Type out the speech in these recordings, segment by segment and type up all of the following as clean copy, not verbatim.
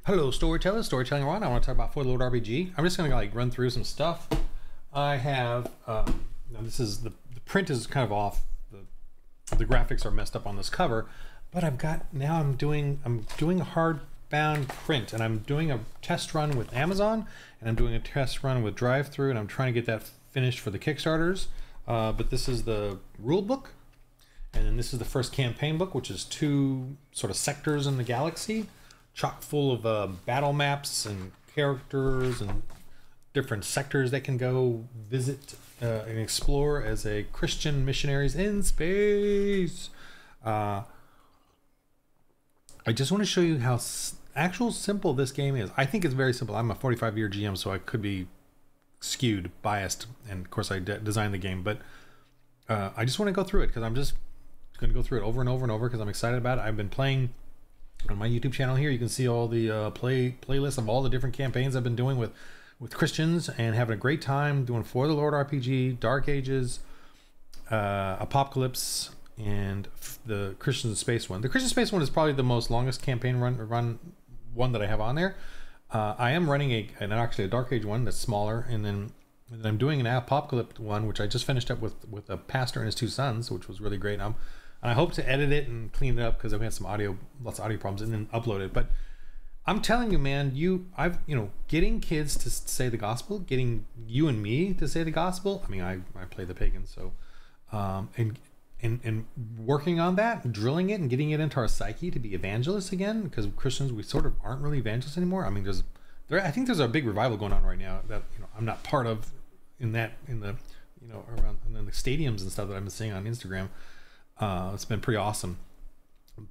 Hello, storytellers, storytelling around. I want to talk about FTLRPG. I'm just going to like run through some stuff. I have now this is the print is kind of off. The graphics are messed up on this cover, but I've got now I'm doing a hardbound print, and I'm doing a test run with Amazon, and I'm doing a test run with Drive-Thru, and I'm trying to get that finished for the Kickstarters. But this is the rule book, and then this is the first campaign book, which is 2 sort of sectors in the galaxy, chock full of battle maps and characters and different sectors that can go visit and explore as a Christian missionaries in space. I just want to show you how actual simple this game is. I think it's very simple. I'm a 45-year GM, so I could be skewed, biased, and of course I designed the game, but I just want to go through it because I'm just going to go through it over and over and over because I'm excited about it. I've been playing on my YouTube channel here. You can see all the playlists of all the different campaigns I've been doing with Christians and having a great time doing For the Lord RPG, Dark Ages, Apocalypse, and the Christian Space one. The Christian Space one is probably the most longest campaign run one that I have on there. I am running actually a Dark Age one that's smaller, and then I'm doing an Apocalypse one, which I just finished up with a pastor and his 2 sons, which was really great. And I hope to edit it and clean it up because I've had lots of audio problems, and then upload it. But I'm telling you, man, getting kids to say the gospel, getting you and me to say the gospel. I mean, I play the pagan, so and working on that, drilling it and getting it into our psyche to be evangelists again, because Christians, we sort of aren't really evangelists anymore. I mean, I think there's a big revival going on right now that I'm not part of in the around and then the stadiums and stuff that I've been seeing on Instagram. It's been pretty awesome,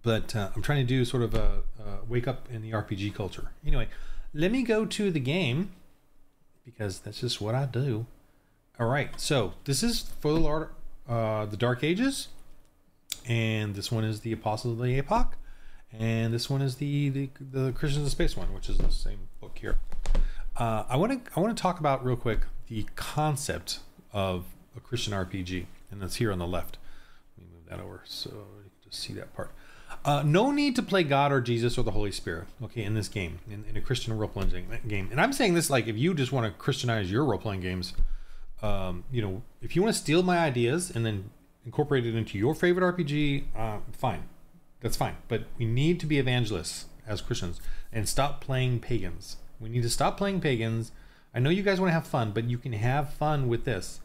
but I'm trying to do sort of a wake up in the RPG culture. Anyway, let me go to the game because that's just what I do. All right, so this is For the Lord, the Dark Ages, and this one is the Apostles of the Epoch, and this one is the Christians of Space one, which is the same book here. I want to talk about real quick the concept of a Christian RPG, and that's here on the left. Let me move that over so you can just see that part. No need to play God or Jesus or the Holy Spirit, okay, in this game, in a Christian role-playing game. And I'm saying this like if you just want to Christianize your role-playing games, if you want to steal my ideas and then incorporate it into your favorite RPG, fine. That's fine. But we need to be evangelists as Christians and stop playing pagans. We need to stop playing pagans. I know you guys want to have fun, but you can have fun with this.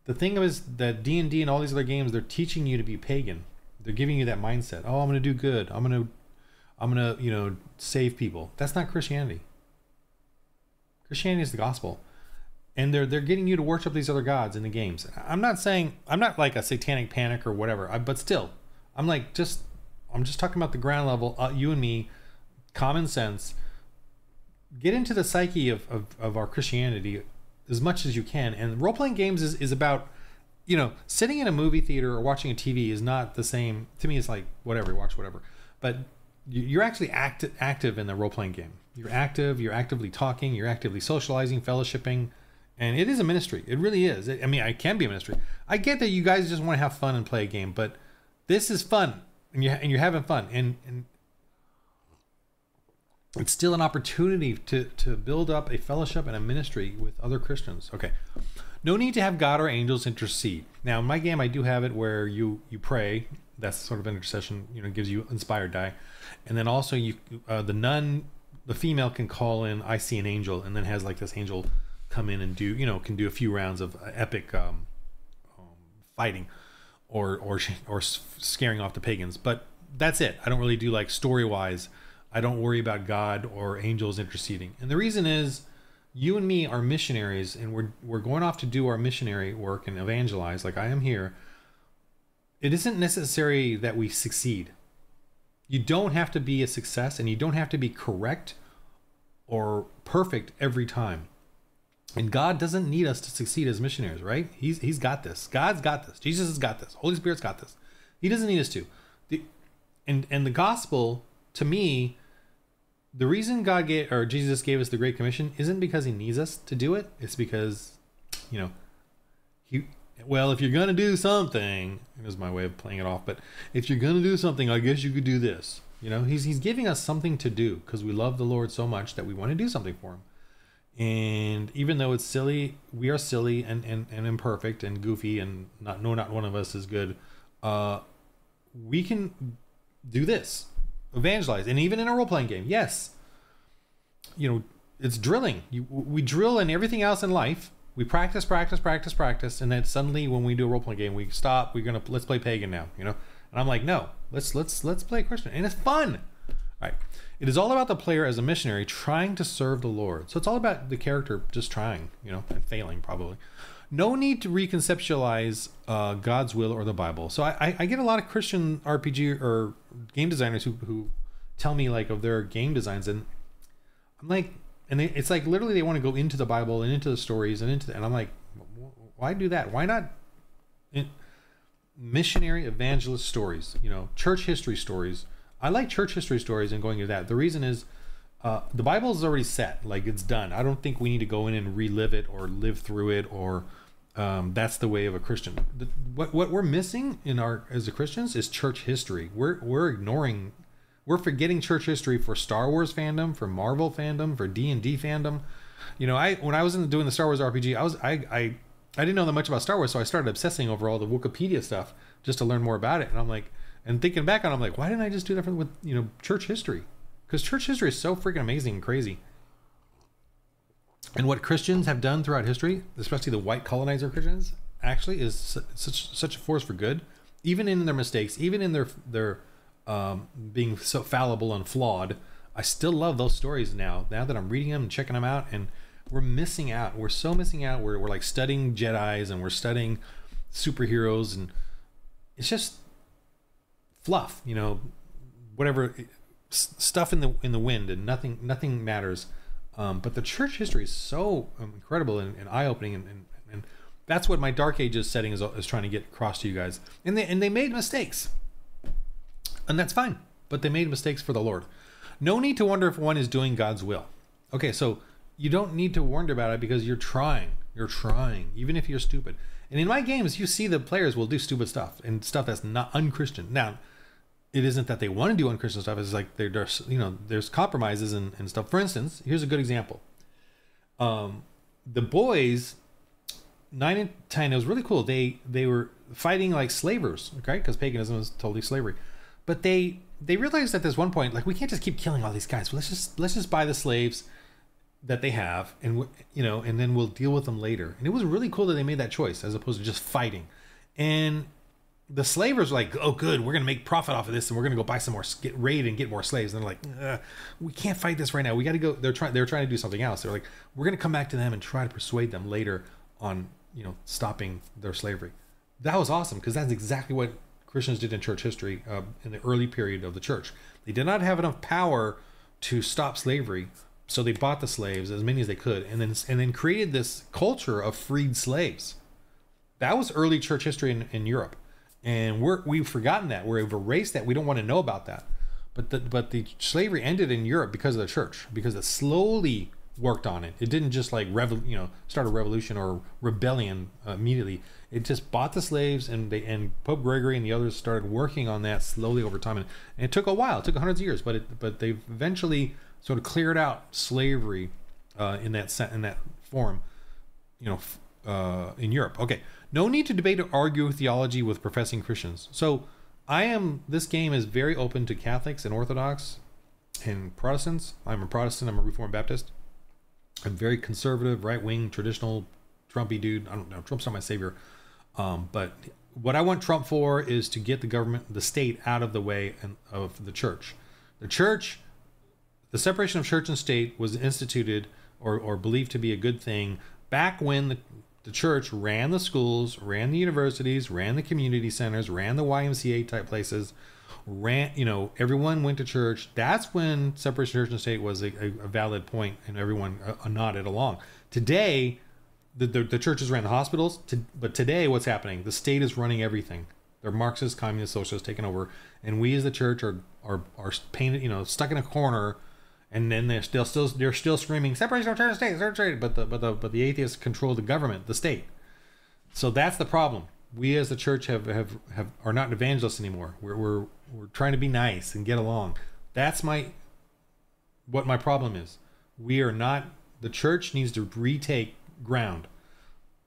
The thing is that D&D and all these other games, they're teaching you to be pagan. They're giving you that mindset. Oh, I'm going to do good. I'm going to save people. That's not Christianity. Christianity is the gospel. And they're getting you to worship these other gods in the games. I'm not like a satanic panic or whatever, but still, I'm just talking about the ground level, you and me, common sense. Get into the psyche of our Christianity as much as you can. And role-playing games is about, sitting in a movie theater or watching a TV is not the same. To me, it's like, whatever, watch whatever. But you're actually active in the role-playing game. You're active, you're actively talking, you're actively socializing, fellowshipping. And it is a ministry. It really is. I mean, it can be a ministry. I get that you guys just want to have fun and play a game, but this is fun, and you're having fun, and it's still an opportunity to build up a fellowship and a ministry with other Christians. Okay, no need to have God or angels intercede. Now, in my game, I do have it where you pray. That's sort of an intercession. Gives you inspired die, and then also the female can call in, "I see an angel," and then has like this angel come in and can do a few rounds of epic fighting or scaring off the pagans, but that's it. I don't really do like story wise. I don't worry about God or angels interceding, and the reason is you and me are missionaries, and we're going off to do our missionary work and evangelize like I am here. It isn't necessary that we succeed. You don't have to be a success, and you don't have to be correct or perfect every time. And God doesn't need us to succeed as missionaries, right? He's got this. God's got this. Jesus has got this. Holy Spirit's got this. He doesn't need us to. And the gospel, to me, the reason Jesus gave us the Great Commission isn't because he needs us to do it. It's because, if you're going to do something, here's my way of playing it off, but if you're going to do something, I guess you could do this. You know, he's giving us something to do because we love the Lord so much that we want to do something for him. And even though it's silly, we are silly and imperfect and goofy, and not one of us is good. We can do this, evangelize, and even in a role-playing game, yes, you know, it's drilling. We drill in everything else in life. We practice, and then suddenly when we do a role-playing game, we stop. Let's play pagan now, you know. And I'm like, no, let's play Christian, and it's fun. All right. It is all about the player as a missionary trying to serve the Lord. So it's all about the character just trying, you know, and failing probably. No need to reconceptualize God's will or the Bible. So I get a lot of Christian RPG or game designers who tell me like of their game designs, and I'm like, it's like literally they want to go into the Bible and into the stories and I'm like, why do that? Why not missionary evangelist stories? You know, church history stories. I like church history stories and going into that. The reason is the Bible is already set, like it's done. I don't think we need to go in and relive it or live through it, or that's the way of a Christian. What we're missing as a Christians is church history. We're forgetting church history for Star Wars fandom, for Marvel fandom, for D&D fandom. You know, when I was doing the Star Wars RPG, I didn't know that much about Star Wars, so I started obsessing over all the Wikipedia stuff just to learn more about it. And I'm like, and thinking back on it, I'm like, why didn't I just do that with, you know, church history? Because church history is so freaking amazing and crazy. And what Christians have done throughout history, especially the white colonizer Christians, actually is such a force for good. Even in their mistakes, even in their being so fallible and flawed, I still love those stories now that I'm reading them and checking them out. And we're missing out. We're so missing out. We're like studying Jedis and we're studying superheroes, and it's just fluff, you know, whatever stuff in the wind, and nothing matters. But the church history is so incredible and eye-opening, and that's what my Dark Ages setting is trying to get across to you guys. And they made mistakes, and that's fine, but they made mistakes for the Lord. No need to wonder if one is doing God's will. Okay, so you don't need to wonder about it because you're trying, even if you're stupid. And in my games, you see the players will do stupid stuff and stuff that's not unchristian. Now, it isn't that they want to do unchristian stuff. It's like there's, you know, there's compromises and stuff. For instance, here's a good example. The boys, 9 and 10, it was really cool. They were fighting like slavers, okay? Because paganism is totally slavery. But they realized at this one point, like, we can't just keep killing all these guys. So let's just buy the slaves that they have, and you know, and then we'll deal with them later. And it was really cool that they made that choice as opposed to just fighting. And the slavers were like, oh good, we're gonna make profit off of this, and we're gonna go buy some more, raid and get more slaves. And they're like, we can't fight this right now, we got to go. They're trying to do something else. They're like, we're gonna come back to them and try to persuade them later on, you know, stopping their slavery. That was awesome, because that's exactly what Christians did in church history in the early period of the church. They did not have enough power to stop slavery, so they bought the slaves, as many as they could, and then created this culture of freed slaves. That was early church history in Europe, and we've forgotten that. We've erased that. We don't want to know about that. But the slavery ended in Europe because of the church, because it slowly worked on it. It didn't just like start a revolution or rebellion immediately. It just bought the slaves, and Pope Gregory and the others started working on that slowly over time. And it took a while. It took hundreds of years, but they eventually sort of cleared out slavery in that form, you know, in Europe. Okay, no need to debate or argue theology with professing Christians. So this game is very open to Catholics and Orthodox and Protestants. I'm a Protestant. I'm a Reformed Baptist. I'm very conservative, right-wing, traditional, Trumpy dude. I don't know. Trump's not my savior. But what I want Trump for is to get the government, the state, out of the way of the church. The separation of church and state was instituted or believed to be a good thing back when the church ran the schools, ran the universities, ran the community centers, ran the YMCA type places, everyone went to church. That's when separation of church and state was a valid point, and everyone nodded along. Today, the churches ran the hospitals, but today what's happening? The state is running everything. They're Marxist, communist, socialists taking over, and we as the church are painted, stuck in a corner. And then they're still screaming separation of church and state, but the atheists control the government, the state. So that's the problem. we as the church are not evangelists anymore. We're trying to be nice and get along. That's what my problem is. We are not. The church needs to retake ground.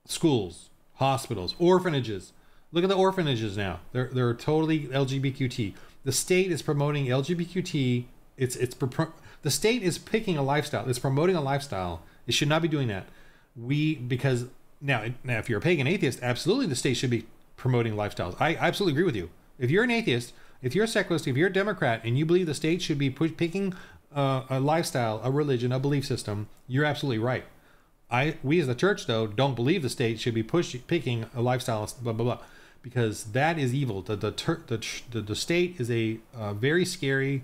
Schools, hospitals, orphanages. Look at the orphanages now. They're totally LGBTQ. The state is promoting LGBTQ. The state is picking a lifestyle. It's promoting a lifestyle. It should not be doing that. Because now if you're a pagan atheist, absolutely the state should be promoting lifestyles. I absolutely agree with you. If you're an atheist, if you're a secularist, if you're a Democrat, and you believe the state should be picking a lifestyle, a religion, a belief system, you're absolutely right. We as the church, though, don't believe the state should be picking a lifestyle, blah, blah, blah, because that is evil. The state is a very scary,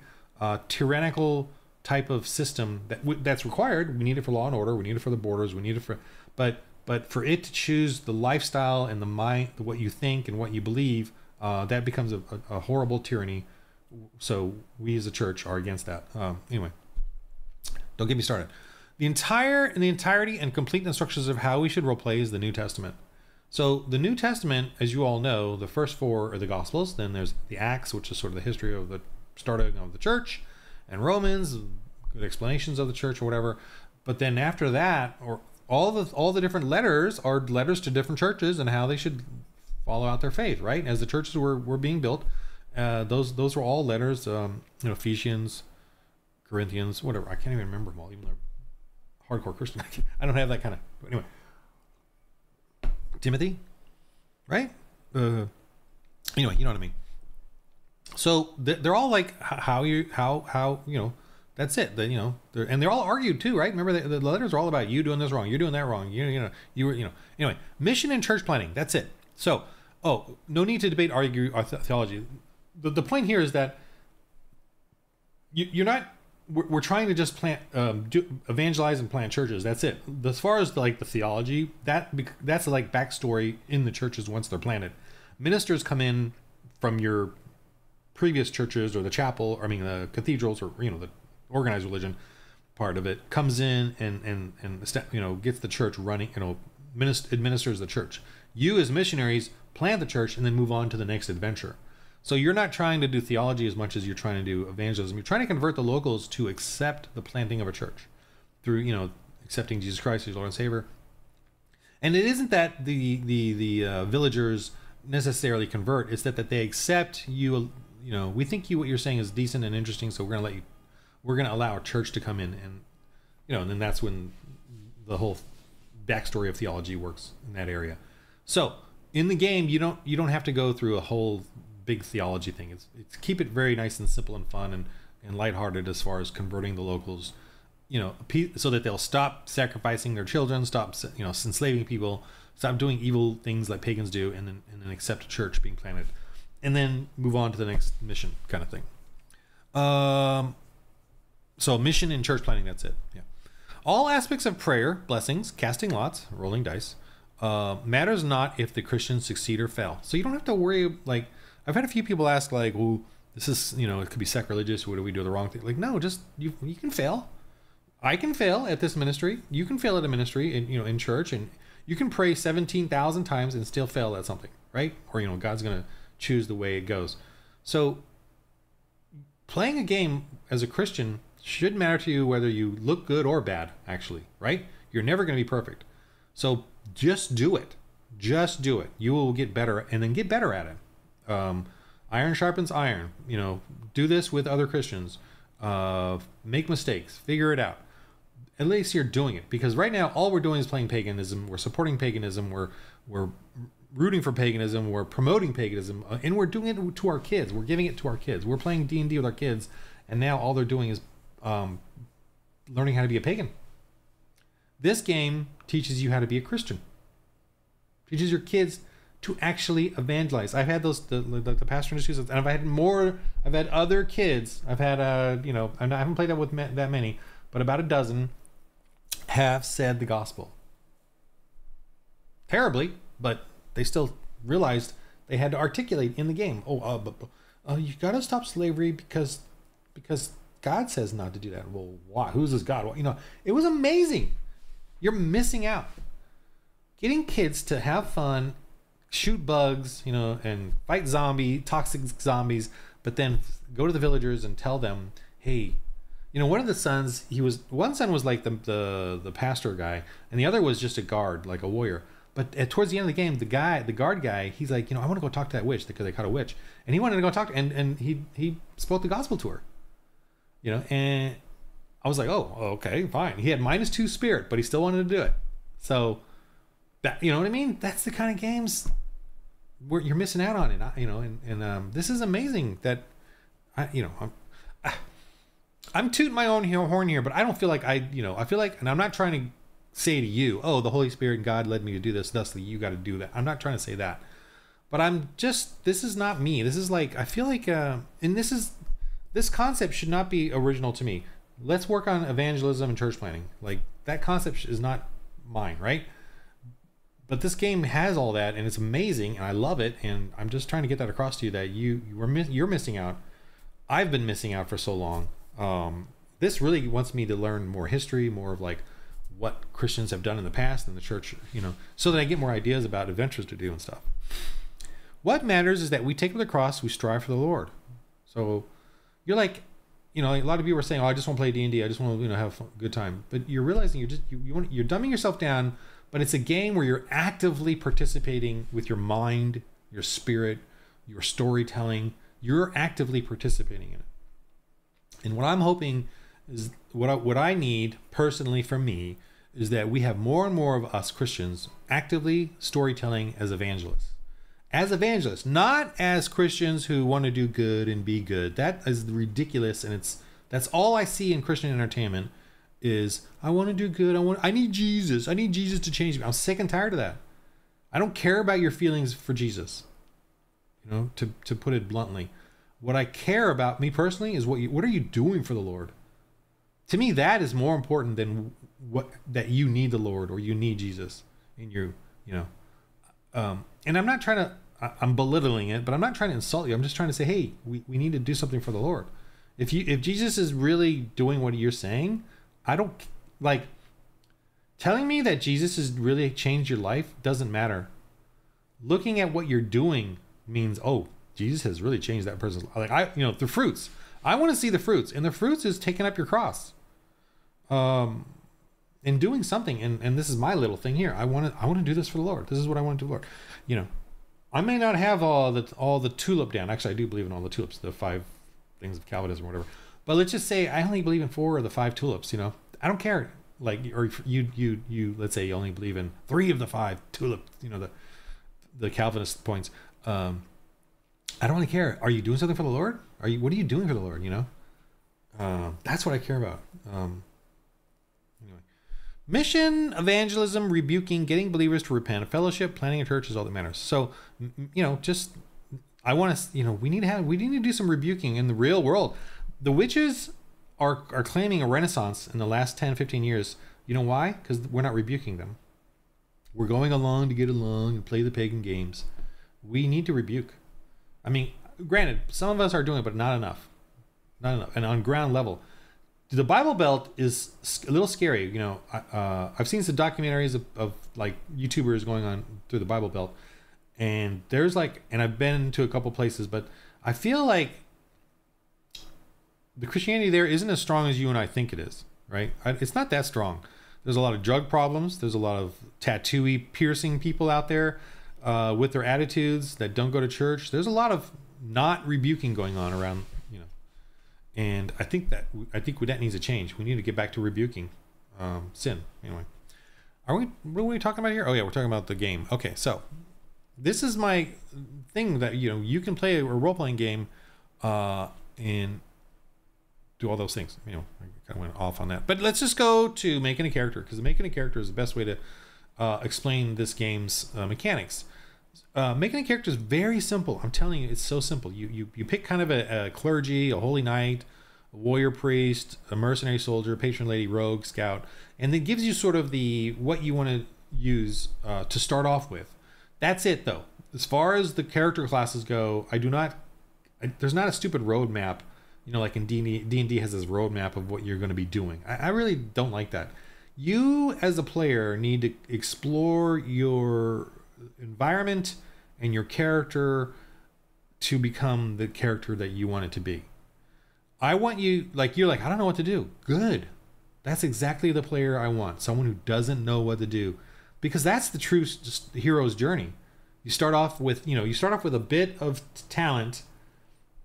tyrannical type of system that's required. We need it for law and order. We need it for the borders. We need it for, but for it to choose the lifestyle and the mind, what you think and what you believe, that becomes a horrible tyranny. So we as a church are against that. Anyway, don't get me started. The entirety and complete instructions of how we should roleplay is the New Testament. So the New Testament, as you all know, the first 4 are the Gospels. Then there's the Acts, which is sort of the history of the starting of the church, and Romans, good explanations of the church or whatever. But then after that, or all the different letters are letters to different churches and how they should follow out their faith, right? As the churches were being built, those were all letters. Ephesians, Corinthians, whatever. I can't even remember them all, even though hardcore Christian. I don't have that kind of. But anyway, Timothy, right? Anyway, you know what I mean. So they're all like how that's it. They're all argued too, right? Remember the letters are all about you doing this wrong, you're doing that wrong. Anyway, mission and church planning. That's it. So no need to debate, argue theology. The point here is that you're not. We're trying to just evangelize and plant churches. That's it. As far as the theology, that's like backstory in the churches once they're planted. Ministers come in from your previous churches or the chapel, the cathedrals, or the organized religion part of it comes in and gets the church running. Administers the church. You as missionaries plant the church and then move on to the next adventure. So you're not trying to do theology as much as you're trying to do evangelism. You're trying to convert the locals to accept the planting of a church through, accepting Jesus Christ as Lord and Savior. And it isn't that the villagers necessarily convert. It's that they accept you. We think what you're saying is decent and interesting, so we're going to allow our church to come in, and then that's when the whole backstory of theology works in that area. So in the game, you don't have to go through a whole big theology thing. It's keep it very nice and simple and fun and lighthearted as far as converting the locals, so that they'll stop sacrificing their children, stop enslaving people, stop doing evil things like pagans do, and then accept a church being planted, and then move on to the next mission kind of thing. So mission and church planting, that's it. Yeah. All aspects of prayer, blessings, casting lots, rolling dice, matters not if the Christians succeed or fail. So you don't have to worry. I've had a few people ask, well, this is, it could be sacrilegious. What do we do the wrong thing? No, just you can fail. I can fail at this ministry. You can fail at a ministry in church, and you can pray 17,000 times and still fail at something, right? Or God's gonna choose the way it goes. So playing a game as a Christian shouldn't matter to you whether you look good or bad, actually, right? You're never going to be perfect. So just do it. Just do it. You will get better, and then get better at it. Iron sharpens iron. Do this with other Christians. Make mistakes. Figure it out. At least you're doing it, because right now all we're doing is playing paganism. We're supporting paganism. We're rooting for paganism. We're promoting paganism, and we're doing it to our kids. We're giving it to our kids. We're playing D&D with our kids, and now all they're doing is learning how to be a pagan. This game teaches you how to be a Christian. Teaches your kids to actually evangelize. I've had the pastor issues, and I've had other kids. I've had I haven't played that with that many, but about a dozen have said the gospel. Terribly, but they still realized they had to articulate in the game. You got to stop slavery because God says not to do that. Well, why? Who's this God? Well, it was amazing. You're missing out. Getting kids to have fun, shoot bugs, you know, and fight toxic zombies, but then go to the villagers and tell them, hey, you know, one of the sons, one son was like the pastor guy, and the other was just a guard, like a warrior. But towards the end of the game, the guard guy, he's like, you know, I want to go talk to that witch because they caught a witch, and he wanted to go talk to, and he spoke the gospel to her, you know, and I was like, oh, okay, fine. He had -2 spirit, but he still wanted to do it. So that, you know what I mean? That's the kind of games where you're missing out on it, you know, and this is amazing that I'm tooting my own horn here, but I don't feel like I feel like, and I'm not trying to say to you, oh, the Holy Spirit and God led me to do this, thusly you got to do that. I'm not trying to say that, but this is not me. This is like, I feel like, and this concept should not be original to me. Let's work on evangelism and church planting. Like, that concept is not mine, right? But this game has all that, and it's amazing, and I love it, and I'm just trying to get that across to you that you're missing out. I've been missing out for so long. This really wants me to learn more history, more of like what Christians have done in the past in the church, you know, so that I get more ideas about adventures to do and stuff. What matters is that we take up the cross, we strive for the Lord. So you're like, you know, a lot of people are saying, oh, I just want to play D&D, I just want to, you know, have a good time. But you're realizing you're dumbing yourself down, but it's a game where you're actively participating with your mind, your spirit, your storytelling. You're actively participating in it. And what I'm hoping is, what I need personally from me is that we have more and more of us Christians actively storytelling as evangelists. As evangelists, not as Christians who want to do good and be good. That is ridiculous, and that's all I see in Christian entertainment is, I want to do good. I need Jesus. I need Jesus to change me. I'm sick and tired of that. I don't care about your feelings for Jesus. You know, to put it bluntly. What I care about, me personally, is what are you doing for the Lord? To me, that is more important than that you need the Lord or you need Jesus in you know. And I'm not trying to, I'm belittling it, but I'm not trying to insult you. I'm just trying to say, hey, we need to do something for the Lord. If Jesus is really doing what you're saying, I don't like telling me that Jesus has really changed your life doesn't matter. Looking at what you're doing means, oh, Jesus has really changed that person's life. Like, the fruits. I want to see the fruits, and the fruits is taking up your cross, and doing something. And this is my little thing here. I want to do this for the Lord. This is what I want to do, Lord. You know, I may not have all the tulip down. Actually, I do believe in all the tulips, the 5 things of Calvinism or whatever. But let's just say I only believe in 4 of the 5 tulips. You know, I don't care. Like, or you let's say you only believe in 3 of the 5 tulips. You know, the Calvinist points. I don't really care. Are you doing something for the Lord? What are you doing for the Lord? You know, that's what I care about. Anyway, mission, evangelism, rebuking, getting believers to repent, fellowship, planning a church is all that matters. So, you know, I want to, you know, we need to do some rebuking in the real world. The witches are claiming a renaissance in the last 10, 15 years. You know why? Because we're not rebuking them. We're going along to get along and play the pagan games. We need to rebuke. I mean, granted, some of us are doing it, but not enough. Not enough. And on ground level, the Bible Belt is a little scary. You know, I've seen some documentaries of like YouTubers going on through the Bible Belt, and there's like, and I've been to a couple places, but I feel like the Christianity there isn't as strong as you and I think it is, right? It's not that strong. There's a lot of drug problems. There's a lot of tattooy, piercing people out there. With their attitudes that don't go to church. There's a lot of not rebuking going on around, you know, and I think that needs to change. We need to get back to rebuking sin. Anyway, what are we talking about here? Oh yeah, we're talking about the game. Okay, so this is my thing that, you know, you can play a role-playing game and do all those things. You know, I kind of went off on that, but let's just go to making a character, because making a character is the best way to explain this game's mechanics. Making a character is very simple. I'm telling you, it's so simple. You pick kind of a clergy, a holy knight, a warrior priest, a mercenary soldier, patron lady, rogue, scout, and it gives you sort of what you want to use to start off with. That's it, though. As far as the character classes go, there's not a stupid roadmap. You know, like in D&D has this roadmap of what you're going to be doing. I really don't like that. You, as a player, need to explore your environment and your character to become the character that you want it to be. I want you, like, you're like, I don't know what to do. Good. That's exactly the player I want. Someone who doesn't know what to do. Because that's the true hero's journey. You start off with, you start off with a bit of talent,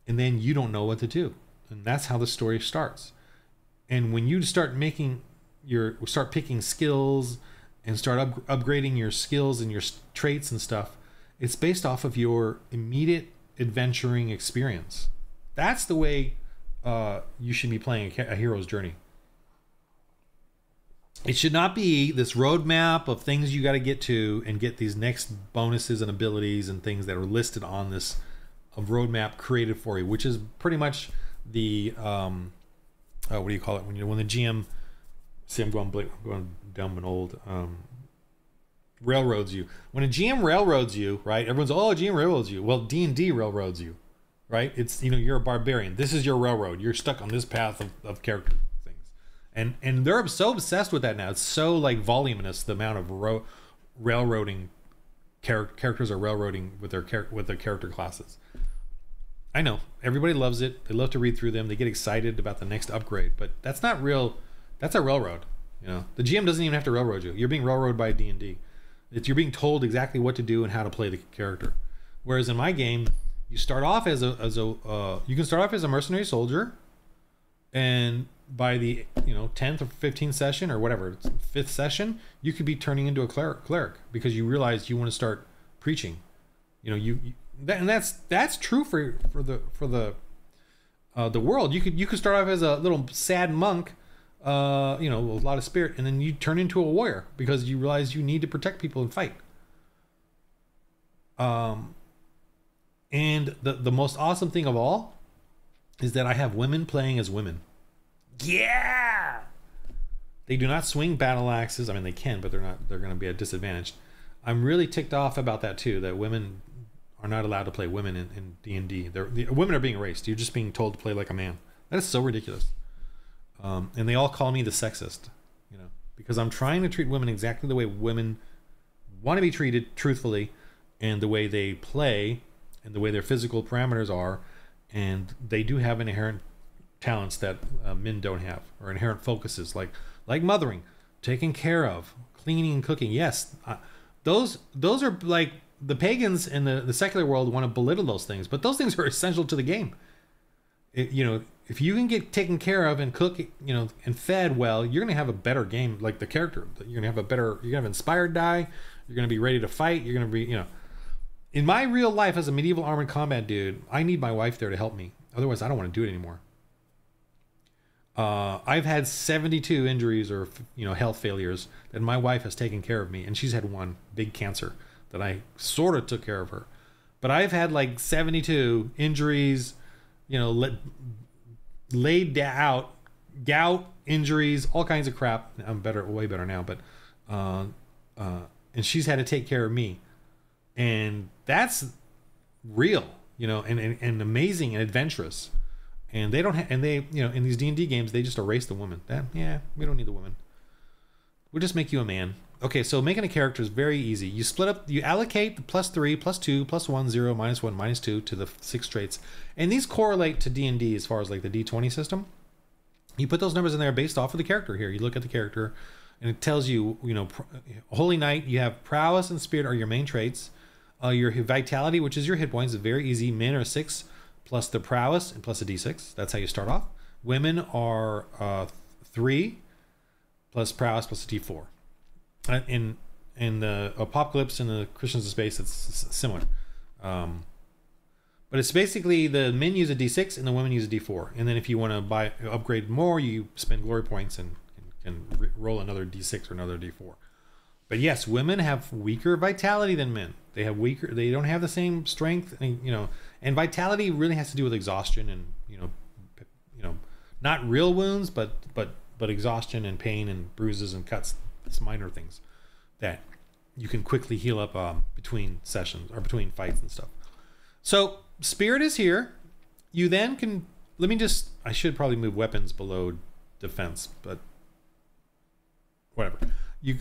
and then you don't know what to do. And that's how the story starts. And when you start start picking skills and start upgrading your skills and your traits and stuff, it's based off of your immediate adventuring experience. That's the way you should be playing a hero's journey. It should not be this roadmap of things you got to get to and get these next bonuses and abilities and things that are listed on this roadmap created for you, which is pretty much the what do you call it when the GM, see, I'm going dumb and old, railroads you. When a GM railroads you, right? Everyone's, oh, GM railroads you. Well, D&D railroads you, right? It's, you're a barbarian. This is your railroad. You're stuck on this path of character things. And they're so obsessed with that now. It's so like voluminous, the amount of railroading characters are railroading with their character classes. I know everybody loves it. They love to read through them. They get excited about the next upgrade, but that's not real. That's a railroad. The GM doesn't even have to railroad you. You're being railroaded by D&D. You're being told exactly what to do and how to play the character. Whereas in my game, you start off as you can start off as a mercenary soldier, and by the 10th or 15th session or whatever, 5th session, you could be turning into a cleric because you realize you want to start preaching. And that's true for the world. You could start off as a little sad monk, with a lot of spirit, and then you turn into a warrior because you realize you need to protect people and fight. And the most awesome thing of all is that I have women playing as women. Yeah. They do not swing battle axes. I mean, they can, but they're going to be at disadvantage. I'm really ticked off about that too, that women are not allowed to play women in D&D. The women are being erased. You're just being told to play like a man. That is so ridiculous. And they all call me the sexist, because I'm trying to treat women exactly the way women want to be treated, truthfully, and the way they play and the way their physical parameters are. And they do have inherent talents that men don't have, or inherent focuses like mothering, taking care of, cleaning and cooking. Yes, those are like, the pagans in the secular world want to belittle those things, but those things are essential to the game. If you can get taken care of and cook, and fed well, you're going to have a better game. Like the character, you're going to have inspired die. You're going to be ready to fight. You're going to be, in my real life as a medieval armored combat dude, I need my wife there to help me. Otherwise, I don't want to do it anymore. I've had 72 injuries or, health failures that my wife has taken care of me. And she's had one big cancer that I sort of took care of her. But I've had like 72 injuries, laid out, gout injuries, all kinds of crap. I'm way better now, but and she's had to take care of me, and that's real, and amazing and adventurous. And they don't in these D&D games, they just erase the woman. We don't need the woman. We'll just make you a man. Okay, so making a character is very easy. You split up, you allocate the +3, +2, +1, 0, -1, -2 to the 6 traits. And these correlate to D&D as far as like the D20 system. You put those numbers in there based off of the character here. You look at the character and it tells you, Holy Knight, you have prowess and spirit are your main traits. Your vitality, which is your hit points, is very easy. Men are 6 plus the prowess and plus a D6. That's how you start off. Women are 3 plus prowess plus a D4. In the Apocalypse and the Christians of Space, it's similar. But it's basically the men use a D6 and the women use a D4. And then if you want to upgrade more, you spend glory points and can roll another D6 or another D4. But yes, women have weaker vitality than men. They don't have the same strength, and vitality really has to do with exhaustion and not real wounds, but exhaustion and pain and bruises and cuts. It's minor things that you can quickly heal up between sessions or between fights and stuff. So spirit is here. You then can, I should probably move weapons below defense, but whatever.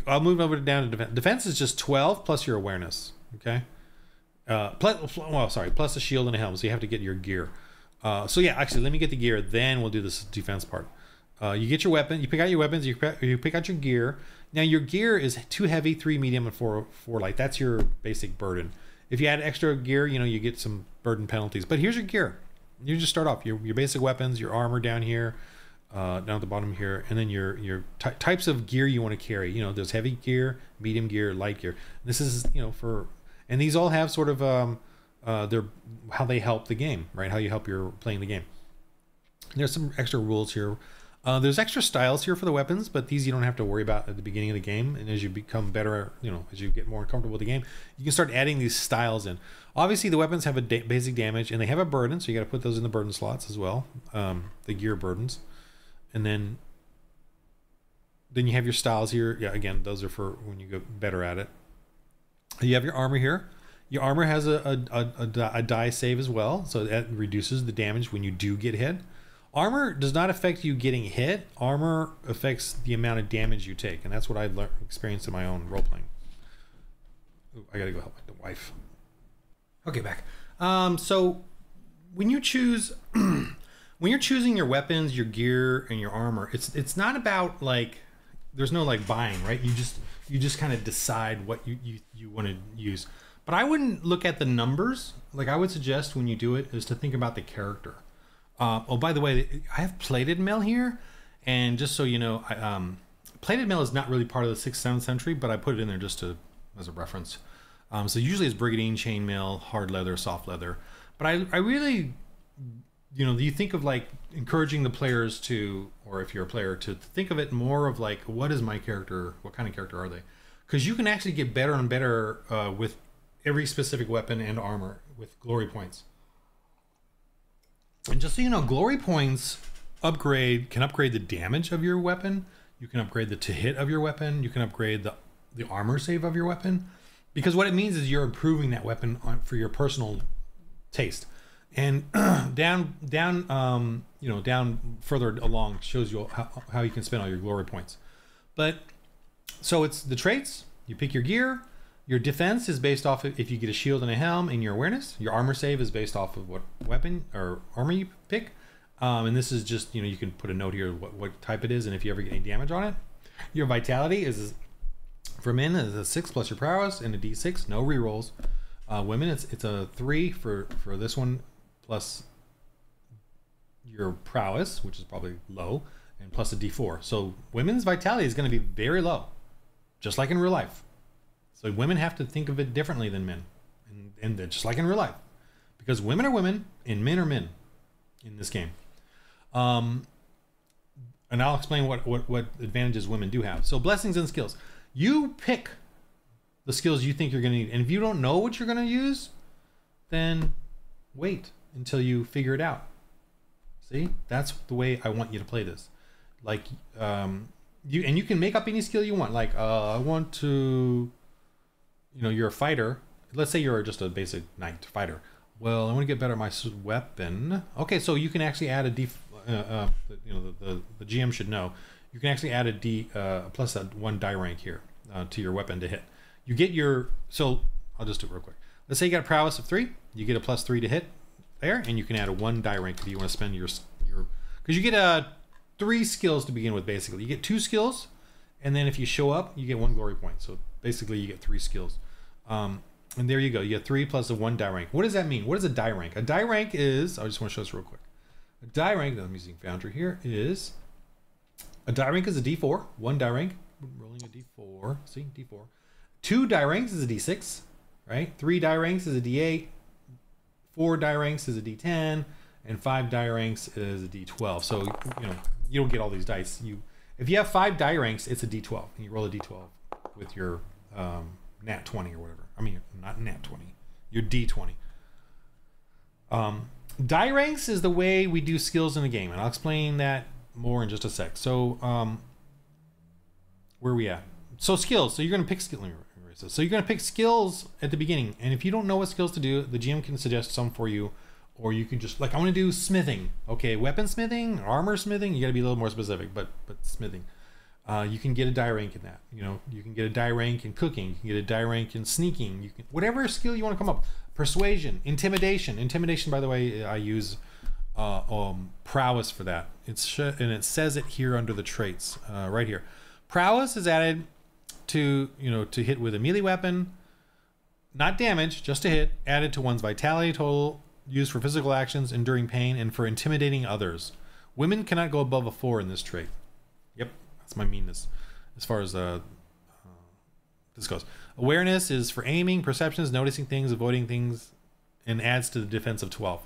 I'll move over down to defense. Defense is just 12 plus your awareness. Okay. Plus a shield and a helmet. So you have to get your gear. So yeah, actually, let me get the gear. Then we'll do this defense part. You get your weapon. You pick out your weapons. You pick out your gear. Now your gear is 2 heavy, 3 medium, and 4 light. That's your basic burden. If you add extra gear, you get some burden penalties. But here's your gear. You just start off your basic weapons, your armor down here, down at the bottom here, and then your types of gear you want to carry. There's heavy gear, medium gear, light gear. This is and these all have sort of their how they help the game, right? How you help your playing the game. There's some extra rules here. There's extra styles here for the weapons, but these you don't have to worry about at the beginning of the game. And as you become better, as you get more comfortable with the game, you can start adding these styles in. Obviously, the weapons have a basic damage, and they have a burden, so you got to put those in the burden slots as well, the gear burdens. And then you have your styles here. Yeah, again, those are for when you get better at it. You have your armor here. Your armor has a die save as well, so that reduces the damage when you do get hit. Armor does not affect you getting hit. Armor affects the amount of damage you take, and that's what I experienced in my own role playing. Ooh, I gotta go help the wife. Okay, back. So when you choose, when you're choosing your weapons, your gear, and your armor, it's not about there's no buying, right? You just kind of decide what you want to use. But I wouldn't look at the numbers. I would suggest when you do it is to think about the character. Oh, by the way, I have plated mail here, and just so you know, plated mail is not really part of the 6th, 7th century, but I put it in there just as a reference. So usually it's brigandine, chainmail, hard leather, soft leather. But I really, you think of encouraging the players to, or if you're a player, to think of it more of what is my character? What kind of character are they? Because you can actually get better and better with every specific weapon and armor with glory points. And just so you know, glory points can upgrade the damage of your weapon. You can upgrade the to hit of your weapon. You can upgrade the armor save of your weapon, because what it means is you're improving that weapon for your personal taste. And down further along shows you how you can spend all your glory points. But so it's the traits. You pick your gear. Your defense is based off of if you get a shield and a helm and your awareness. Your armor save is based off of what weapon or armor you pick. And this is just, you can put a note here what type it is and if you ever get any damage on it. Your vitality is, for men, is a 6 plus your prowess and a d6, no rerolls. Women, it's a 3 for this one, plus your prowess, which is probably low, and plus a d4. So women's vitality is going to be very low, just like in real life. So women have to think of it differently than men, and just like in real life, because women are women and men are men in this game. And I'll explain what advantages women do have. So blessings and skills. You pick the skills you think you're going to need, and if you don't know what you're going to use, then wait until you figure it out. See, that's the way I want you to play this. You can make up any skill you want. I want to. You're a fighter. Let's say you're just a basic knight fighter. Well, I want to get better at my weapon. Okay, so you can actually add a D. The GM should know. You can actually add a D plus that 1 die rank here to your weapon to hit. You get your. So I'll just do it real quick. Let's say you got a prowess of 3. You get a plus 3 to hit there, and you can add a 1 die rank if you want to spend your because you get 3 skills to begin with. Basically, you get 2 skills, and then if you show up, you get 1 glory point. So basically, you get 3 skills. And there you go. You get 3 plus a 1 die rank. What does that mean? What is a die rank? A die rank is, I just want to show this real quick. A die rank, I'm using Foundry here, is a die rank is a D4. 1 die rank, rolling a D4. See, D4. 2 die ranks is a D6, right? 3 die ranks is a D8. 4 die ranks is a D10, and 5 die ranks is a D12. So you don't get all these dice. If you have 5 die ranks, it's a D12, and you roll a D12 with your nat 20 or whatever. I mean, not nat 20, your D20. Die ranks is the way we do skills in the game, and I'll explain that more in just a sec. So where are we at? So skills. So you're going to pick skill. So you're going to pick skills at the beginning, and if you don't know what skills to do, the GM can suggest some for you, or you can just I want to do smithing. Okay, weapon smithing, armor smithing. You got to be a little more specific, but smithing. You can get a die rank in that. You can get a die rank in cooking. You can get a die rank in sneaking. You can whatever skill you want to come up. Persuasion, intimidation. Intimidation, by the way, I use prowess for that. And it says it here under the traits, right here. Prowess is added to, to hit with a melee weapon, not damage, just to hit, added to one's vitality total, used for physical actions, enduring pain, and for intimidating others. Women cannot go above a 4 in this trait. Yep, that's my meanness as far as this goes. Awareness is for aiming, perceptions, noticing things, avoiding things, and adds to the defense of 12.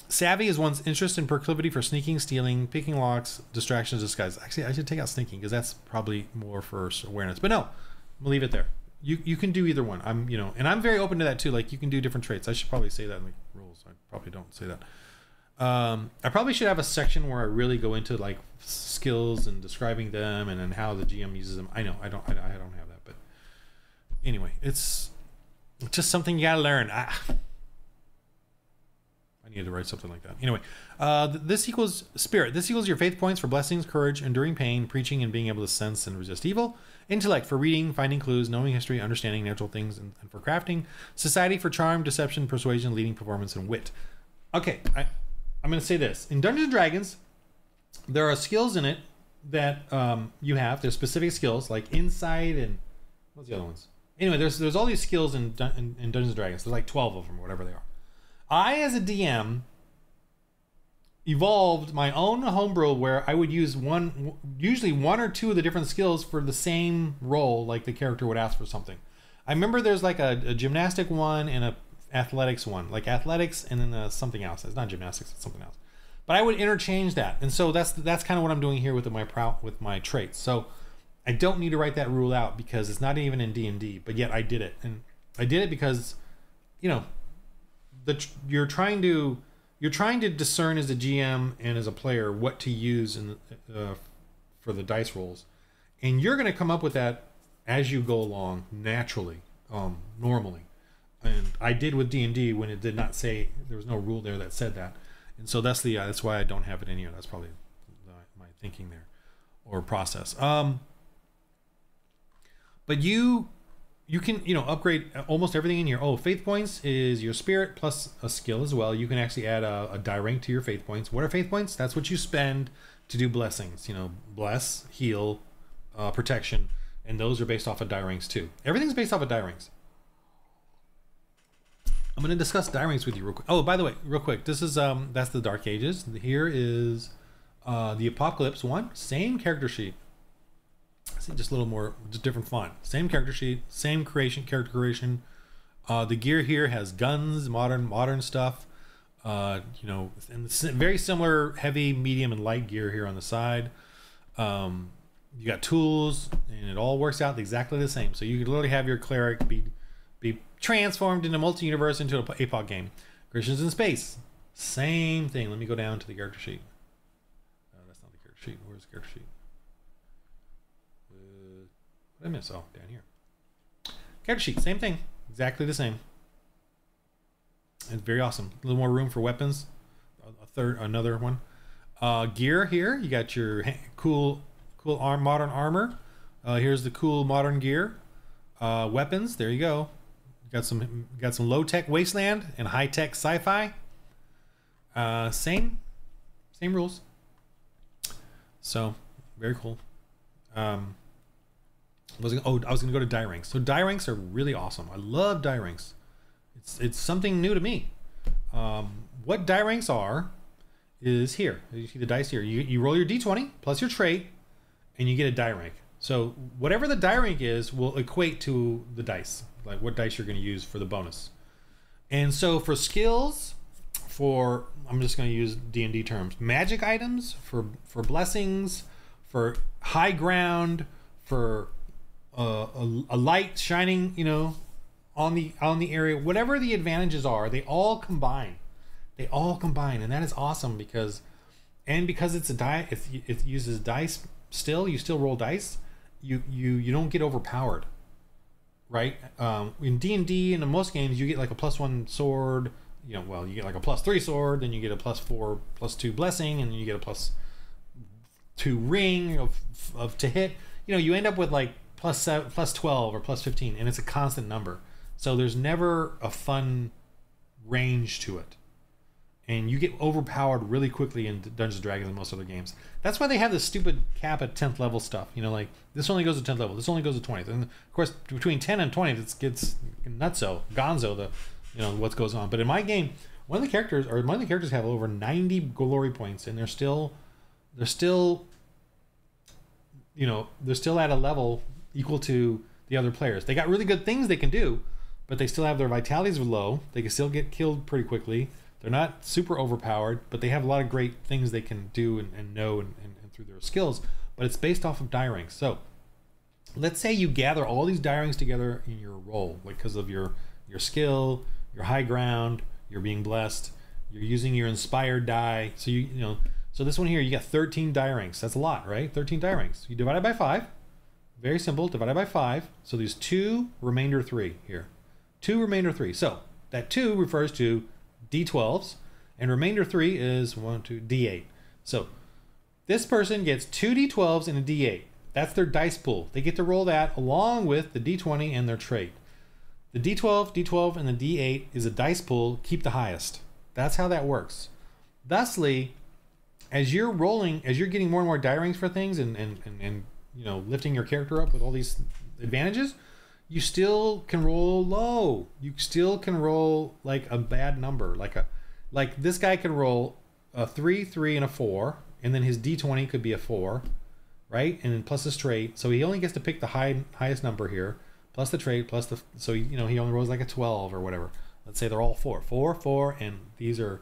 Savvy is one's interest and proclivity for sneaking, stealing, picking locks, distractions, disguise. Actually, I should take out sneaking because that's probably more for awareness. But no, I'm gonna leave it there. You can do either one. And I'm very open to that too. Like, you can do different traits. I should probably say that in the rules. I probably don't say that. I probably should have a section where I really go into like skills and describing them and then how the GM uses them. I know I don't have that, but anyway, it's just something you gotta learn. I needed to write something like that. Anyway, this equals spirit. This equals your faith points for blessings, courage, enduring pain, preaching, and being able to sense and resist evil. Intellect for reading, finding clues, knowing history, understanding natural things, and for crafting. Society for charm, deception, persuasion, leading, performance, and wit. Okay, I'm going to say this. In Dungeons & Dragons, there are skills in it that you have. There's specific skills like insight and what's the other ones? Anyway, there's all these skills in Dungeons & Dragons. There's like 12 of them or whatever they are. I, as a DM, evolved my own homebrew where I would use usually one or two of the different skills for the same role, like the character would ask for something. I remember there's like a gymnastic one and a athletics one, like athletics and then something else. It's not gymnastics, it's something else. But I would interchange that, and so that's kind of what I'm doing here with my traits. So I don't need to write that rule out because it's not even in D&D, but yet I did it, and I did it because, you're trying to discern as a GM and as a player what to use for the dice rolls, and you're going to come up with that as you go along naturally, normally. And I did with D&D when it did not say, there was no rule there that said that, and so that's why I don't have it in here. That's probably my thinking there or process. But you can upgrade almost everything in here. Oh, faith points is your spirit plus a skill as well. You can actually add a die rank to your faith points. What are faith points? That's what you spend to do blessings. Bless, heal, protection, and those are based off of die ranks too. Everything's based off of die ranks. I'm going to discuss die ranks with you real quick. Oh, by the way, real quick, this is that's the Dark Ages. Here is the Apocalypse one. Same character sheet. Just a little more, just different font. Same character sheet, same character creation. The gear here has guns, modern stuff. And very similar heavy, medium, and light gear here on the side. You got tools, and it all works out exactly the same. So you could literally have your cleric be transformed into multi-universe into an APOC game. Christians in space, same thing. Let me go down to the character sheet. That's not the character sheet. Where's the character sheet? What did I miss? Oh, down here. Character sheet, same thing, exactly the same. It's very awesome. A little more room for weapons. Another one. Gear here. You got your cool modern armor. Here's the cool modern gear. Weapons. There you go. Got some low tech wasteland and high tech sci-fi. Same rules. So very cool. I was gonna go to die ranks. So die ranks are really awesome. I love die ranks. It's something new to me. What die ranks are is here. You see the dice here. You roll your d20 plus your trait, and you get a die rank. So whatever the die rank is will equate to the dice, like what dice you're going to use for the bonus. And so for skills, I'm just going to use D&D terms. Magic items for blessings, for high ground, for a light shining, on the area. Whatever the advantages are, they all combine. And that is awesome because it's a die. It uses dice. You still roll dice. You don't get overpowered, right? In D&D and in most games, you get like a +1 sword. You get like a +3 sword, then you get a +4, +2 blessing, and then you get a +2 ring of to hit. You end up with like +7, +12 or +15, and it's a constant number. So there's never a fun range to it. And you get overpowered really quickly in Dungeons & Dragons and most other games. That's why they have this stupid cap at 10th level stuff. You know, like, this only goes to 10th level, this only goes to 20th. And, of course, between 10 and 20, it gets nutso, gonzo, what goes on. But in my game, one of the characters have over 90 glory points, and they're still at a level equal to the other players. They got really good things they can do, but they still have their vitalities low. They can still get killed pretty quickly. They're not super overpowered, but they have a lot of great things they can do and know and through their skills. But it's based off of die ranks. So let's say you gather all these die ranks together in your role, like because of your skill, your high ground, you're being blessed, you're using your inspired die. So so this one here, you got 13 die ranks. That's a lot, right? 13 die ranks. You divide it by 5. Very simple. Divide it by 5. So there's 2 remainder 3 here. 2 remainder 3. So that 2 refers to D12s, and remainder 3 is 1, 2, D8. So this person gets 2 D12s and a D8. That's their dice pool. They get to roll that along with the D20 and their trait. The D12, and the D8 is a dice pool. Keep the highest. That's how that works. Thusly, as you're getting more and more die ranks for things and lifting your character up with all these advantages, you still can roll low. You still can roll like a bad number, like this guy can roll a 3, 3, and a 4, and then his D20 could be a 4, right? And then plus his trait, so he only gets to pick the highest number here, plus the trait, plus so he only rolls like a 12 or whatever. Let's say they're all 4, 4, 4, and these are,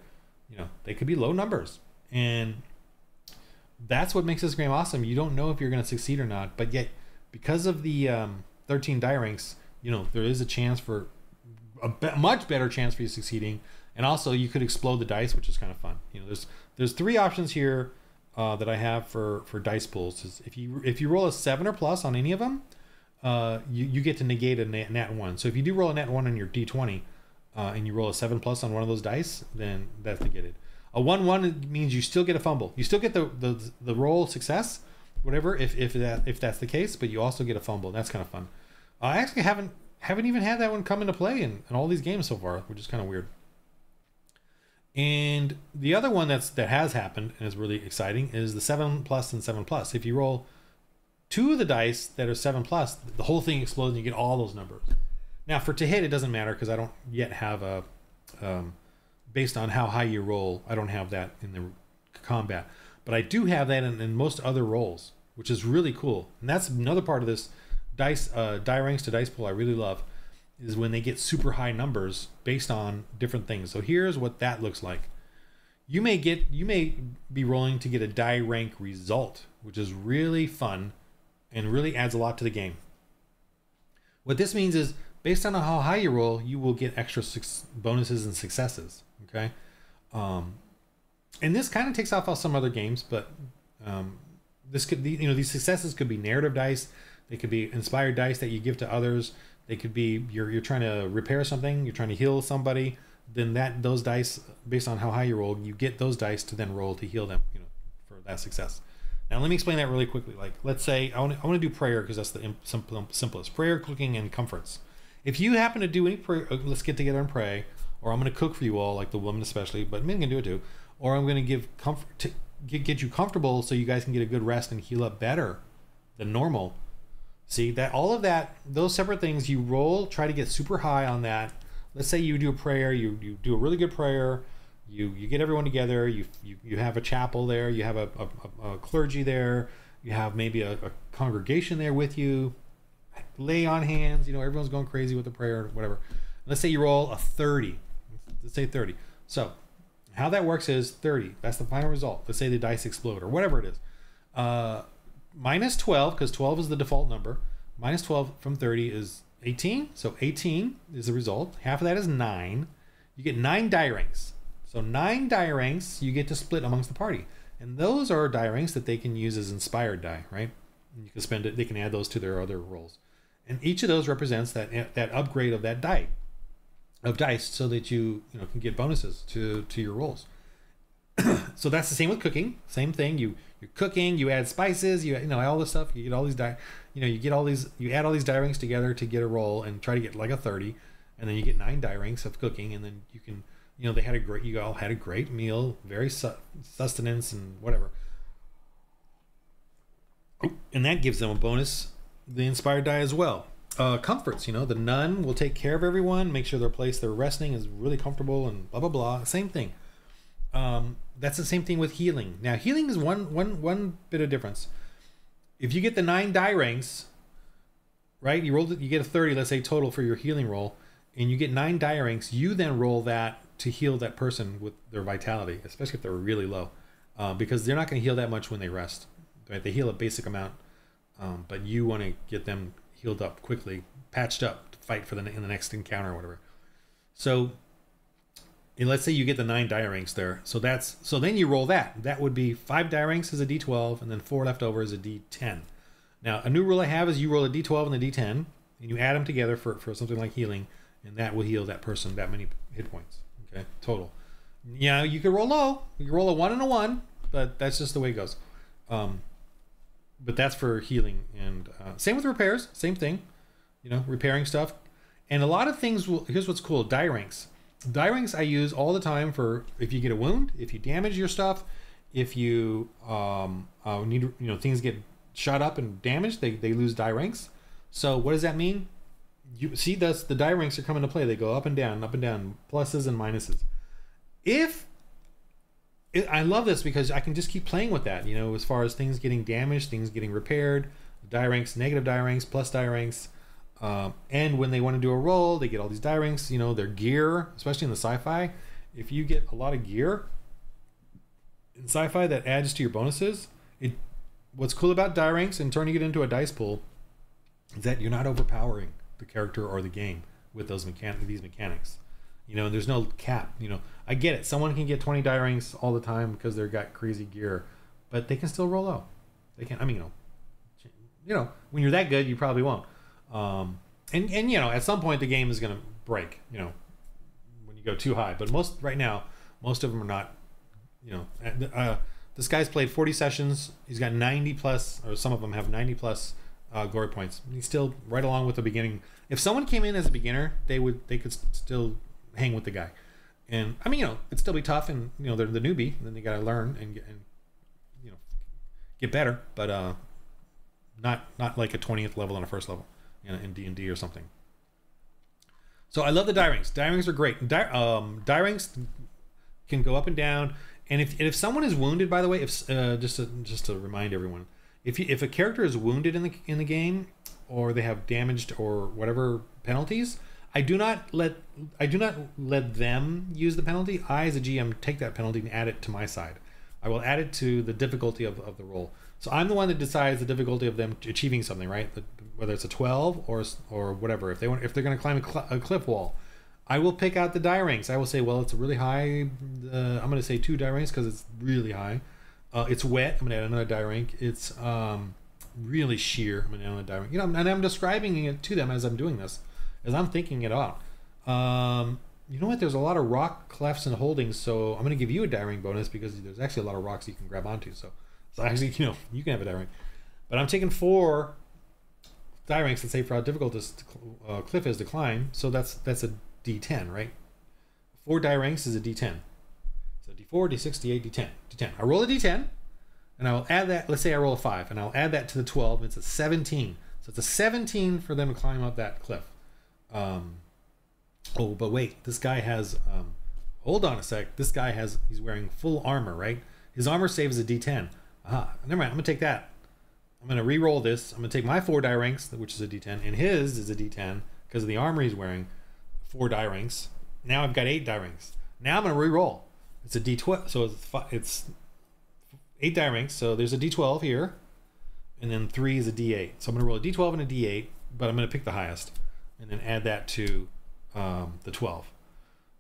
they could be low numbers, and that's what makes this game awesome. You don't know if you're going to succeed or not, but yet because of the 13 die ranks, there is a chance for much better chance for you succeeding, and also you could explode the dice, which is kind of fun. There's 3 options here that I have for dice pools. Is if you roll a 7 or plus on any of them, you get to negate a nat 1. So if you do roll a nat 1 on your D20 and you roll a 7 plus on one of those dice, then that's negated. A 1-1 means you still get a fumble. You still get the roll success, whatever, if that's the case, but you also get a fumble. That's kind of fun. I actually haven't even had that one come into play in all these games so far, which is kind of weird. And the other one that has happened and is really exciting is the 7 plus and 7 plus. If you roll 2 of the dice that are 7 plus, the whole thing explodes and you get all those numbers. Now to hit, it doesn't matter because I don't yet have a based on how high you roll, I don't have that in the combat, but I do have that in most other rolls, which is really cool. And that's another part of this die ranks to dice pool I really love, is when they get super high numbers based on different things. So here's what that looks like. You may be rolling to get a die rank result, which is really fun and really adds a lot to the game. What this means is based on how high you roll, you will get extra bonuses and successes. Okay, and this kind of takes off some other games, but this could be, these successes could be narrative dice, they could be inspired dice that you give to others, they could be you're trying to repair something, you're trying to heal somebody, then those dice, based on how high you roll, you get those dice to then roll to heal them, for that success. Now let me explain that really quickly. Like, let's say I want to do prayer because that's the simplest. Prayer, cooking, and comforts. If you happen to do any prayer, let's get together and pray. Or I'm going to cook for you all, like the woman especially, but men can do it too. Or I'm going to give comfort to get you comfortable so you guys can get a good rest and heal up better than normal. See that all of that, those separate things, you roll, try to get super high on that. Let's say you do a prayer, you do a really good prayer, you get everyone together, you have a chapel there, you have a clergy there, you have maybe a congregation there with you, lay on hands, everyone's going crazy with the prayer or whatever. Let's say you roll a 30. Let's say 30. So how that works is 30. That's the final result. Let's say the dice explode or whatever it is. Minus 12, because 12 is the default number. Minus 12 from 30 is 18. So 18 is the result. Half of that is 9. You get 9 die ranks. So 9 die ranks you get to split amongst the party. And those are die ranks that they can use as inspired die, right? And you can spend it. They can add those to their other rolls. And each of those represents that upgrade of that dice, so that you can get bonuses to your rolls. So that's the same with cooking. Same thing. You're cooking. You add spices. You all this stuff. You get all these die. You add all these die ranks together to get a roll and try to get like a 30. and then you get 9 die ranks of cooking, and then you can, you know, you all had a great meal, very sustenance and whatever. And that gives them a bonus, the inspired die as well. Comforts, you know, the nun will take care of everyone, make sure their place they're resting is really comfortable, and blah blah blah. Same thing. That's the same thing with healing. Now, healing is one bit of difference. If you get the 9 die ranks, right? You get a 30, let's say, total for your healing roll, and you get 9 die ranks. You then roll that to heal that person with their vitality, especially if they're really low, because they're not going to heal that much when they rest. Right? They heal a basic amount, but you want to get them healed up quickly, patched up to fight for in the next encounter or whatever. So, and let's say you get the 9 die ranks there. So then you roll that. That would be 5 die ranks as a D12, and then 4 left over as a D10. Now, a new rule I have is you roll a D12 and a D10, and you add them together for something like healing, and that will heal that person that many hit points. Okay, total. Yeah, you can roll low. You can roll a 1 and a 1, but that's just the way it goes. But that's for healing, and same with repairs, same thing, you know, repairing stuff. And a lot of things here's what's cool, die ranks. Die ranks I use all the time for if you get a wound, if you damage your stuff, if you need, you know, things get shot up and damaged, they lose die ranks. So what does that mean? You see, the die ranks are coming to play. They go up and down, pluses and minuses. I love this because I can just keep playing with that, you know, as far as things getting damaged, things getting repaired, die ranks, negative die ranks, plus die ranks. And when they want to do a roll, they get all these die ranks, you know, their gear, especially in the sci-fi. If you get a lot of gear in sci-fi, that adds to your bonuses. What's cool about die ranks and turning it into a dice pool is that you're not overpowering the character or the game with these mechanics. You know, there's no cap. You know, I get it. Someone can get 20 die ranks all the time because they've got crazy gear, but they can still roll out. They can. I mean, you know, when you're that good, you probably won't. And you know, at some point the game is going to break. You know, when you go too high. But right now, most of them are not. You know, this guy's played 40 sessions. He's got 90 plus, or some of them have 90 plus glory points. He's still right along with the beginning. If someone came in as a beginner, they could still hang with the guy. And I mean, you know, it'd still be tough, and you know, they're the newbie, and then they got to learn and you know, get better, but not like a 20th level on a first level, you know, in D&D or something. So I love the die ranks. Die ranks are great. Die ranks can go up and down, and if someone is wounded, by the way, if just to remind everyone, if a character is wounded in the game, or they have damaged or whatever penalties, I do not let them use the penalty. I, as a GM, take that penalty and add it to my side. I will add it to the difficulty of the roll. So I'm the one that decides the difficulty of them achieving something, right? Whether it's a 12 or whatever. If they're going to climb a cliff wall, I will pick out the die ranks. I will say, well, it's a really high. I'm going to say 2 die ranks because it's really high. It's wet. I'm going to add another die rank. It's really sheer. I'm going to add another die rank. You know, and I'm describing it to them as I'm doing this, as I'm thinking it out. You know what? There's a lot of rock clefts and holdings, so I'm going to give you a die rank bonus because there's actually a lot of rocks you can grab onto. So actually, you know, you can have a die rank. But I'm taking 4 die ranks, let's say, for how difficult this cliff is to climb. So that's a D10, right? 4 die ranks is a D10. So D4, D6, D8, D10. D10. I roll a D10, and I will add that. Let's say I roll a 5, and I'll add that to the 12, and it's a 17. So it's a 17 for them to climb up that cliff. Oh, but wait, this guy has, hold on a sec. This guy he's wearing full armor, right? His armor save is a D10. Aha, never mind. I'm going to take that. I'm going to re-roll this. I'm going to take my 4 die ranks, which is a D10, and his is a D10 because of the armor he's wearing. 4 die ranks. Now I've got 8 die ranks. Now I'm going to re-roll. It's a D12, so it's 8 die ranks. So there's a D12 here, and then 3 is a D8. So I'm going to roll a D12 and a D8, but I'm going to pick the highest, and then add that to the 12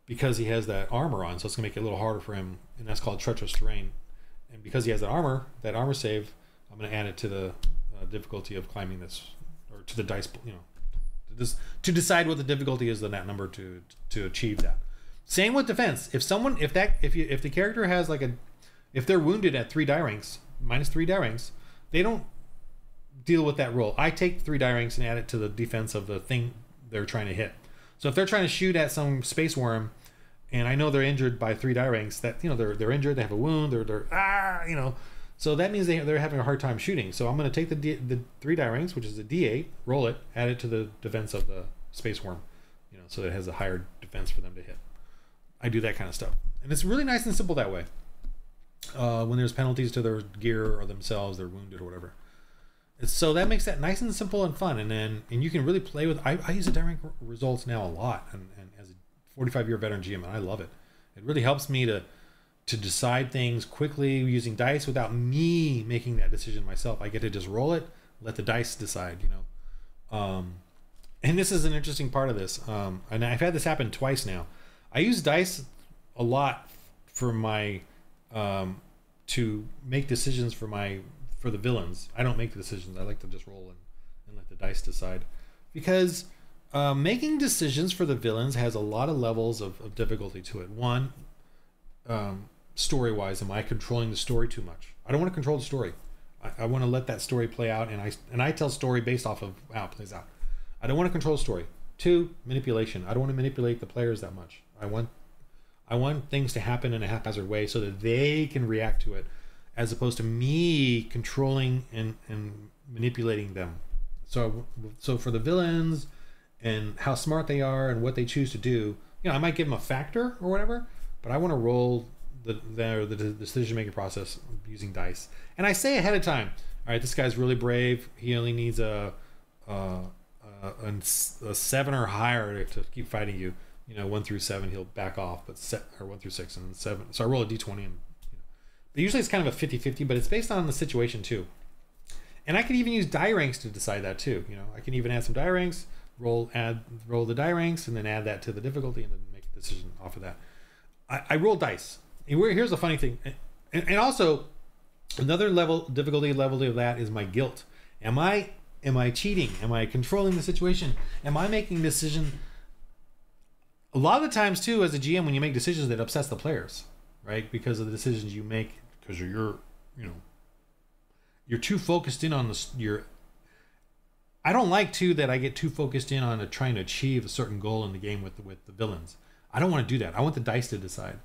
because he has that armor on. So it's going to make it a little harder for him, and that's called treacherous terrain. And because he has that armor save, I'm going to add it to the difficulty of climbing this, or to the dice, you know, to decide what the difficulty is on that number to achieve that. Same with defense. If the character has if they're wounded at 3 die ranks, minus 3 die ranks, they don't deal with that roll. I take 3 die ranks and add it to the defense of the thing they're trying to hit. So if they're trying to shoot at some space worm, and I know they're injured by 3 die ranks, that they're injured, they have a wound, they're so that means they're having a hard time shooting. So I'm going to take the 3 die ranks, which is a D8, roll it, add it to the defense of the space worm, so it has a higher defense for them to hit. I do that kind of stuff, and it's really nice and simple that way. When there's penalties to their gear or themselves, they're wounded or whatever. So that makes that nice and simple and fun, and you can really play with. I use the die rank results now a lot, and as a 45-year veteran GM, and I love it. It really helps me to decide things quickly using dice without me making that decision myself. I get to just roll it, let the dice decide. And this is an interesting part of this. And I've had this happen twice now. I use dice a lot for my to make decisions for the villains. I don't make the decisions. I like to just roll and let the dice decide, because making decisions for the villains has a lot of levels of difficulty to it. One, story-wise, am I controlling the story too much? I don't want to control the story. I want to let that story play out, and I tell story based off of how it plays out. I don't want to control the story. 2, manipulation. I don't want to manipulate the players that much. I want things to happen in a haphazard way so that they can react to it, as opposed to me controlling and manipulating them. So for the villains and how smart they are and what they choose to do, I might give them a factor or whatever, but I want to roll the decision-making process using dice. And I say ahead of time, all right, this guy's really brave. He only needs a 7 or higher to keep fighting you. 1 through 7 he'll back off, but 1 through 6 and 7. So I roll a d20, and but usually it's kind of a 50-50, but it's based on the situation too. And I can even use die ranks to decide that too. I can even add some die ranks, roll the die ranks, and then add that to the difficulty, and then make a decision off of that. I roll dice. And here's the funny thing, and also another difficulty level of that is my guilt. Am I cheating? Am I controlling the situation? Am I making a decision? A lot of the times too, as a GM, when you make decisions, that upsets the players, right? Because of the decisions you make, because you're too focused in on I don't like too that I get too focused in on trying to achieve a certain goal in the game with the villains. I don't want to do that. I want the dice to decide.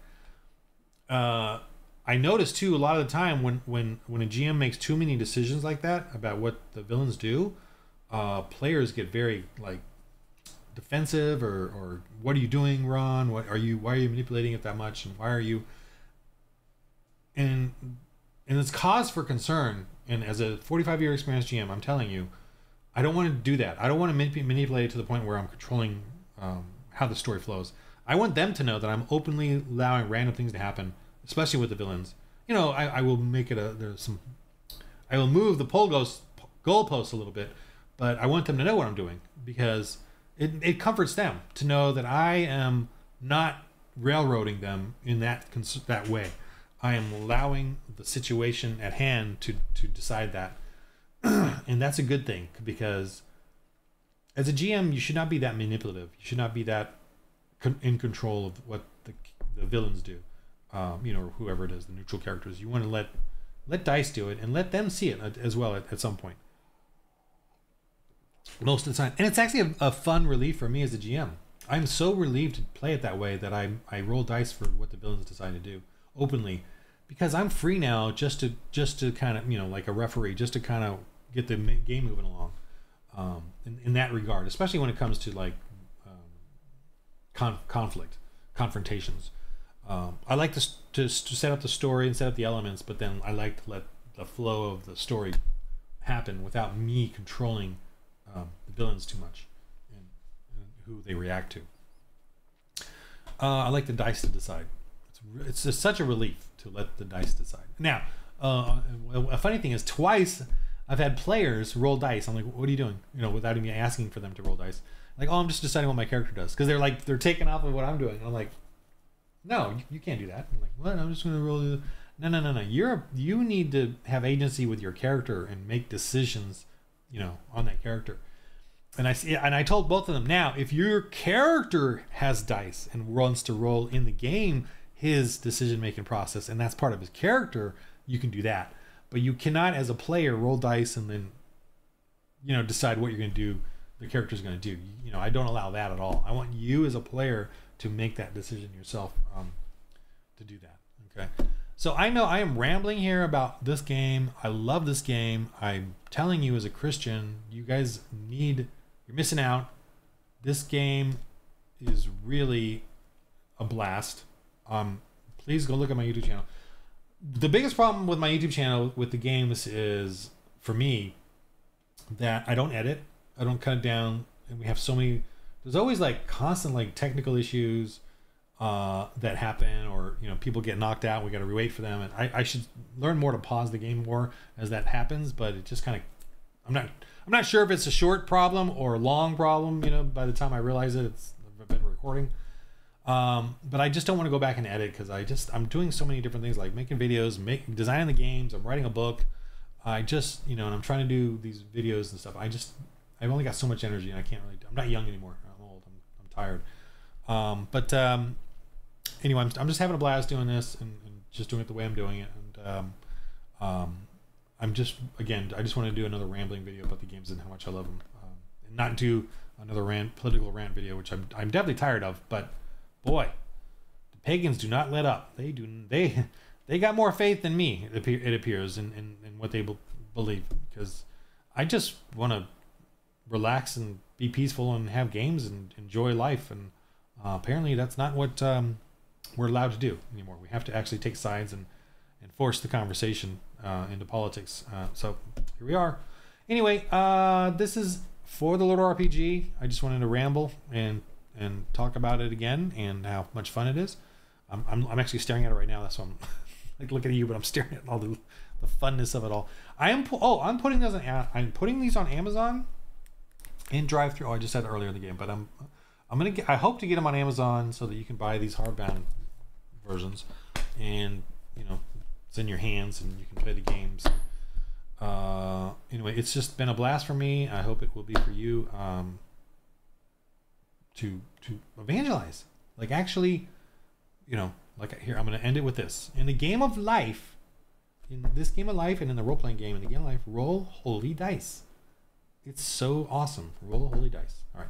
I notice too, a lot of the time when a GM makes too many decisions like that about what the villains do, players get very defensive, or what are you doing, Ron? Why are you manipulating it that much, and why are you? And it's cause for concern. And as a 45-year experienced GM, I'm telling you, I don't want to do that. I don't want to manipulate it to the point where I'm controlling how the story flows. I want them to know that I'm openly allowing random things to happen, especially with the villains. I will make it I will move the goalposts a little bit, but I want them to know what I'm doing, because it comforts them to know that I am not railroading them in that way. I am allowing the situation at hand to decide that. And that's a good thing, because as a GM, you should not be that manipulative. You should not be that in control of what the villains do, or whoever it is, the neutral characters. You want to let dice do it, and let them see it as well at some point. Most of the time. And it's actually a fun relief for me as a GM. I'm so relieved to play it that way that I roll dice for what the villains decide to do openly, because I'm free now just to kind of, like a referee, just to kind of get the game moving along, in that regard, especially when it comes to confrontations. I like to set up the story and set up the elements, but then I like to let the flow of the story happen without me controlling the villains too much and who they react to. I like the dice to decide. It's just such a relief to let the dice decide. Now, a funny thing is, twice I've had players roll dice. I'm like, what are you doing? Without me asking for them to roll dice. Like, I'm just deciding what my character does, because they're taken off of what I'm doing. And I'm like, no, you can't do that. I'm like, what? I'm just going to roll. No. You need to have agency with your character and make decisions, on that character. And I told both of them, now, if your character has dice and wants to roll in the game his decision-making process, and that's part of his character, you can do that. But you cannot, as a player, roll dice and then, decide what you're going to do the character is going to do. You know, I don't allow that at all. I want you as a player to make that decision yourself, to do that. Okay. So I know I am rambling here about this game. I love this game. I'm telling you as a Christian, you guys you're missing out. This game is really a blast. Please go look at my YouTube channel. The biggest problem with my YouTube channel with the games is, for me, that I don't edit. I don't cut it down. And we have so many, there's always like constant like technical issues that happen, or you know, people get knocked out, we got to wait for them, and I should learn more to pause the game more as that happens. But it just kind of, I'm not sure if it's a short problem or a long problem. You know, by the time I realize it, I've been recording. But I just don't want to go back and edit, because I'm doing so many different things, like making videos, designing the games, I'm writing a book. You know, and I'm trying to do these videos and stuff. I've only got so much energy, and I can't really. I'm not young anymore. I'm old. I'm tired. Anyway, I'm just having a blast doing this, and just doing it the way I'm doing it. And I just want to do another rambling video about the games and how much I love them, and not do another political rant video, which I'm definitely tired of. But boy, the pagans do not let up. They got more faith than me. It appears in what they believe, because I just want to relax and be peaceful and have games and enjoy life, and apparently that's not what we're allowed to do anymore. We have to actually take sides and force the conversation into politics. So here we are. Anyway, this is For the Lord RPG. I just wanted to ramble and talk about it again, and how much fun it is. I'm actually staring at it right now. That's why I'm like looking at you, but I'm staring at all the funness of it all. I'm putting these on Amazon in drive-thru. Oh, I just said it earlier in the game, but I hope to get them on Amazon so that you can buy these hardbound versions, and you know, it's in your hands and you can play the games. Anyway, it's just been a blast for me. I hope it will be for you, to evangelize. Like, actually, you know, like here, I'm going to end it with this. In this game of life, and in the role-playing game, in the game of life, roll holy dice. It's so awesome. Roll holy dice. All right.